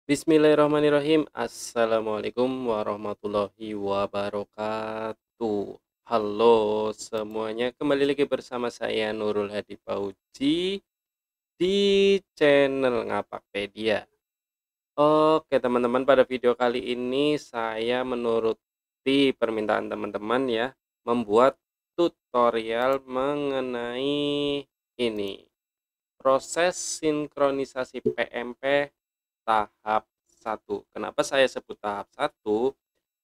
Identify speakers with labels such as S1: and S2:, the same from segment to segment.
S1: Bismillahirrahmanirrahim. Assalamualaikum warahmatullahi wabarakatuh. Halo semuanya, kembali lagi bersama saya Nurul Hadi Fauzi di channel Ngapakpedia. Oke teman-teman, pada video kali ini saya menuruti permintaan teman-teman ya, membuat tutorial mengenai ini, proses sinkronisasi PMP tahap satu. Kenapa saya sebut tahap satu?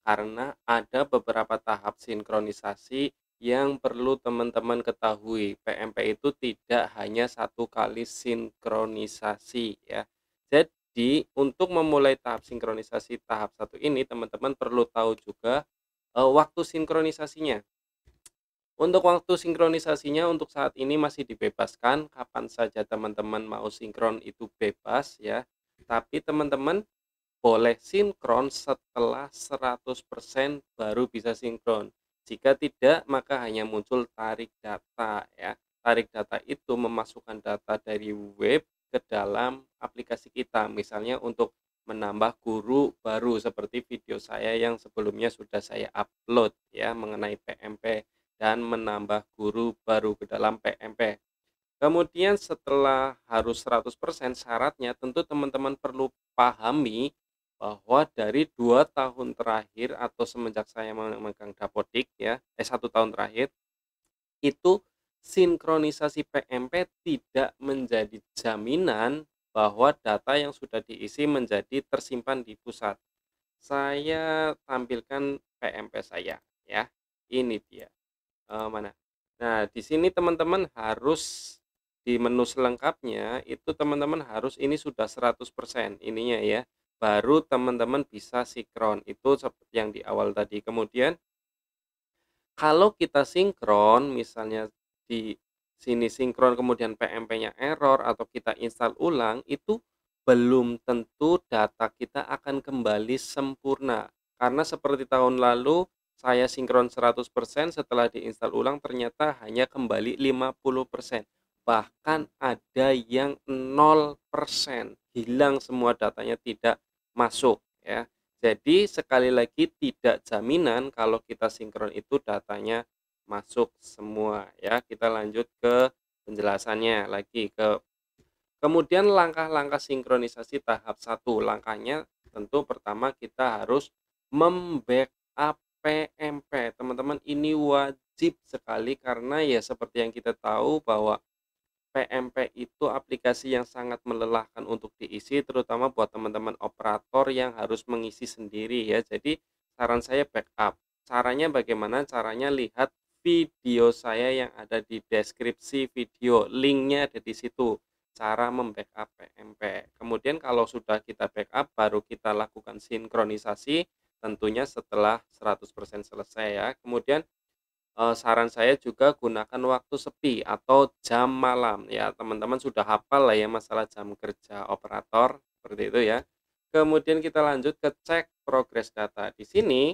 S1: Karena ada beberapa tahap sinkronisasi yang perlu teman-teman ketahui. PMP itu tidak hanya satu kali sinkronisasi ya. Jadi, untuk memulai tahap sinkronisasi tahap satu ini, teman-teman perlu tahu juga waktu sinkronisasinya. Untuk waktu sinkronisasinya untuk saat ini masih dibebaskan, kapan saja teman-teman mau sinkron itu bebas ya. Tapi teman-teman boleh sinkron setelah 100% baru bisa sinkron. Jika tidak, maka hanya muncul tarik data ya. Tarik data itu memasukkan data dari web ke dalam aplikasi kita. Misalnya untuk menambah guru baru seperti video saya yang sebelumnya sudah saya upload ya mengenai PMP dan menambah guru baru ke dalam PMP. Kemudian setelah harus 100% syaratnya tentu teman-teman perlu pahami bahwa dari 2 tahun terakhir atau semenjak saya memegang Dapodik ya, 1 tahun terakhir, itu sinkronisasi PMP tidak menjadi jaminan bahwa data yang sudah diisi menjadi tersimpan di pusat. Saya tampilkan PMP saya ya, ini dia. Mana? Nah, di sini teman-teman harus di menu selengkapnya itu teman-teman harus ini sudah 100% ininya ya, baru teman-teman bisa sinkron, itu seperti yang di awal tadi. Kemudian kalau kita sinkron, misalnya di sini sinkron kemudian PMP-nya error atau kita install ulang, itu belum tentu data kita akan kembali sempurna. Karena seperti tahun lalu, saya sinkron 100% setelah diinstal ulang ternyata hanya kembali 50%. Bahkan ada yang 0%, hilang semua datanya tidak masuk ya. Jadi sekali lagi tidak jaminan kalau kita sinkron itu datanya masuk semua ya. Kita lanjut ke penjelasannya lagi kemudian langkah-langkah sinkronisasi tahap satu. Langkahnya tentu pertama kita harus membackup PMP. Teman-teman ini wajib sekali karena ya seperti yang kita tahu bahwa PMP itu aplikasi yang sangat melelahkan untuk diisi, terutama buat teman-teman operator yang harus mengisi sendiri ya. Jadi saran saya backup. Caranya bagaimana? Caranya lihat video saya yang ada di deskripsi video, linknya ada di situ. Cara membackup PMP. Kemudian kalau sudah kita backup, baru kita lakukan sinkronisasi, tentunya setelah 100% selesai ya. Kemudian saran saya juga gunakan waktu sepi atau jam malam ya, teman-teman sudah hafal lah ya masalah jam kerja operator, seperti itu ya. Kemudian kita lanjut ke cek progres data. Di sini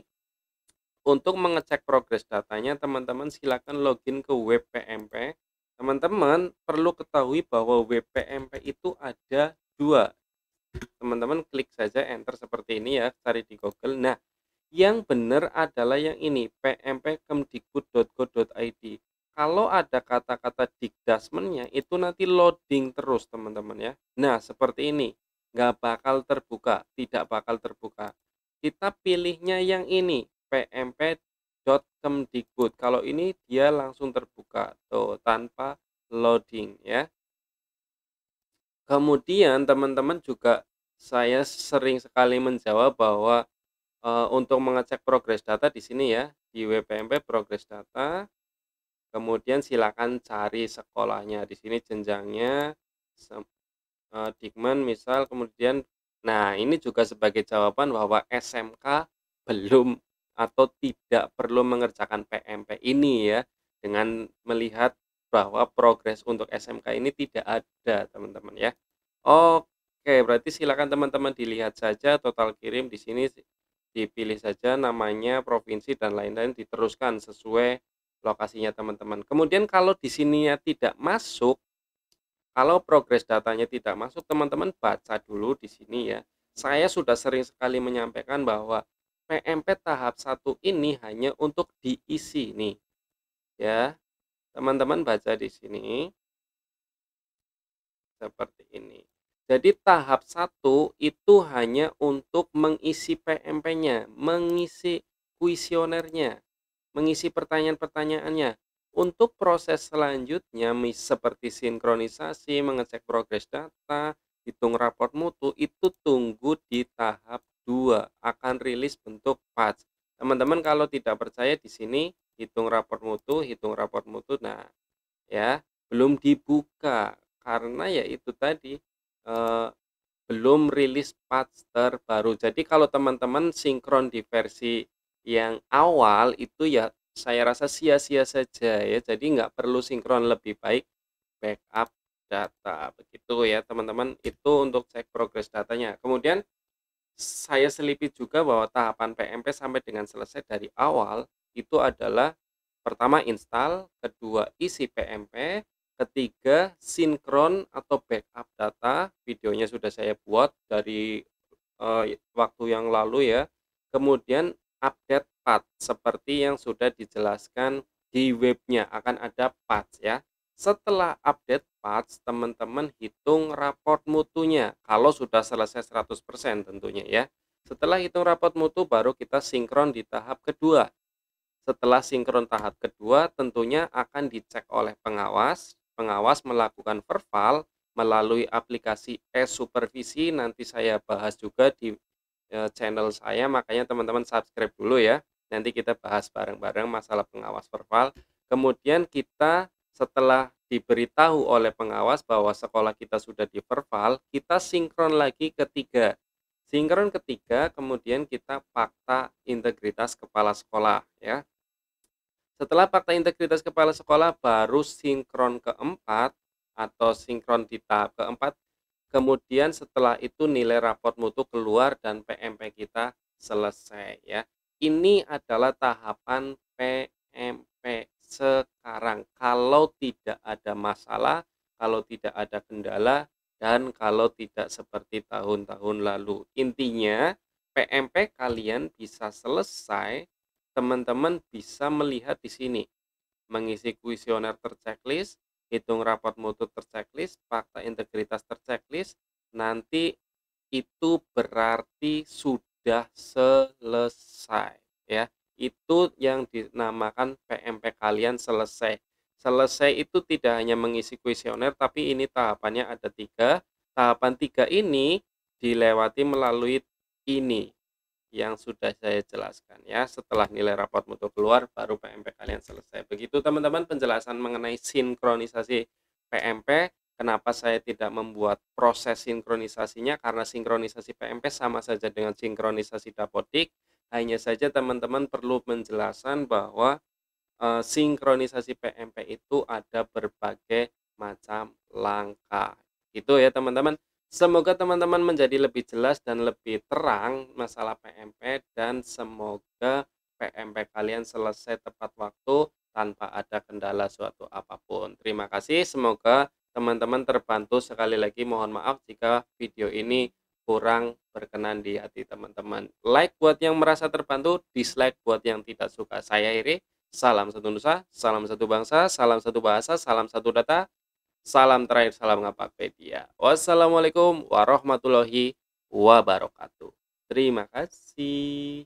S1: untuk mengecek progres datanya teman-teman silakan login ke web PMP. Teman-teman perlu ketahui bahwa web PMP itu ada dua. Teman-teman klik saja enter seperti ini ya, cari di Google. Nah, yang benar adalah yang ini, pmp.kemdikbud.go.id. Kalau ada kata-kata dikdasmennya itu nanti loading terus teman-teman ya. Nah, seperti ini, nggak bakal terbuka, tidak bakal terbuka. Kita pilihnya yang ini, pmp.kemdikbud. Kalau ini dia langsung terbuka, tuh tanpa loading ya. Kemudian teman-teman juga saya sering sekali menjawab bahwa untuk mengecek progres data di sini ya, di WPMP progres data, kemudian silakan cari sekolahnya. Di sini jenjangnya Dikmen misal, kemudian nah ini juga sebagai jawaban bahwa SMK belum atau tidak perlu mengerjakan PMP ini ya, dengan melihat bahwa progres untuk SMK ini tidak ada teman-teman ya. Oke, berarti silakan teman-teman dilihat saja total kirim di sini dipilih saja namanya, provinsi dan lain-lain diteruskan sesuai lokasinya teman-teman. Kemudian kalau di sininya tidak masuk, kalau progres datanya tidak masuk, teman-teman baca dulu di sini ya. Saya sudah sering sekali menyampaikan bahwa PMP tahap satu ini hanya untuk diisi nih, ya. Teman-teman baca di sini seperti ini. Jadi tahap satu itu hanya untuk mengisi PMP-nya, mengisi kuesionernya, mengisi pertanyaan-pertanyaannya. Untuk proses selanjutnya seperti sinkronisasi, mengecek progres data, hitung raport mutu itu tunggu di tahap 2 akan rilis bentuk patch. Teman-teman kalau tidak percaya di sini hitung raport mutu. Nah, ya, belum dibuka karena ya itu tadi, eee, belum rilis patch terbaru. Jadi kalau teman-teman sinkron di versi yang awal itu ya saya rasa sia-sia saja ya, jadi nggak perlu sinkron, lebih baik backup data, begitu ya teman-teman. Itu untuk cek progres datanya. Kemudian saya selipi juga bahwa tahapan PMP sampai dengan selesai dari awal itu adalah pertama install, kedua isi PMP, ketiga sinkron atau backup data, videonya sudah saya buat dari waktu yang lalu ya. Kemudian update patch seperti yang sudah dijelaskan di webnya, akan ada patch ya. Setelah update patch, teman-teman hitung raport mutunya kalau sudah selesai 100% tentunya ya. Setelah hitung raport mutu baru kita sinkron di tahap kedua. Setelah sinkron tahap kedua tentunya akan dicek oleh pengawas. Pengawas melakukan verval melalui aplikasi e-supervisi, nanti saya bahas juga di channel saya, makanya teman-teman subscribe dulu ya. Nanti kita bahas bareng-bareng masalah pengawas verval. Kemudian kita setelah diberitahu oleh pengawas bahwa sekolah kita sudah di verval, kita sinkron lagi ketiga. Sinkron ketiga, kemudian kita fakta integritas kepala sekolah ya. Setelah fakta integritas kepala sekolah baru sinkron keempat atau sinkron di tahap keempat. Kemudian setelah itu nilai raport mutu keluar dan PMP kita selesai ya. Ini adalah tahapan PMP sekarang. Kalau tidak ada masalah, kalau tidak ada kendala, dan kalau tidak seperti tahun-tahun lalu. Intinya PMP kalian bisa selesai, teman-teman bisa melihat di sini, mengisi kuesioner terchecklist, hitung raport mutu terchecklist, fakta integritas terchecklist, nanti itu berarti sudah selesai ya. Itu yang dinamakan PMP kalian selesai. Selesai itu tidak hanya mengisi kuesioner, tapi ini tahapannya ada tiga. Tahapan tiga ini dilewati melalui ini yang sudah saya jelaskan ya. Setelah nilai raport mutu keluar baru PMP kalian selesai. Begitu teman-teman penjelasan mengenai sinkronisasi PMP. Kenapa saya tidak membuat proses sinkronisasinya? Karena sinkronisasi PMP sama saja dengan sinkronisasi Dapodik. Hanya saja teman-teman perlu menjelaskan bahwa sinkronisasi PMP itu ada berbagai macam langkah. Itu ya teman-teman. Semoga teman-teman menjadi lebih jelas dan lebih terang masalah PMP, dan semoga PMP kalian selesai tepat waktu tanpa ada kendala suatu apapun. Terima kasih, semoga teman-teman terbantu. Sekali lagi mohon maaf jika video ini kurang berkenan di hati teman-teman. Like buat yang merasa terbantu, dislike buat yang tidak suka. Saya Iri. Salam satu nusa, salam satu bangsa, salam satu bahasa, salam satu data, salam terakhir, salam Ngapakpedia. Wassalamualaikum warahmatullahi wabarakatuh. Terima kasih.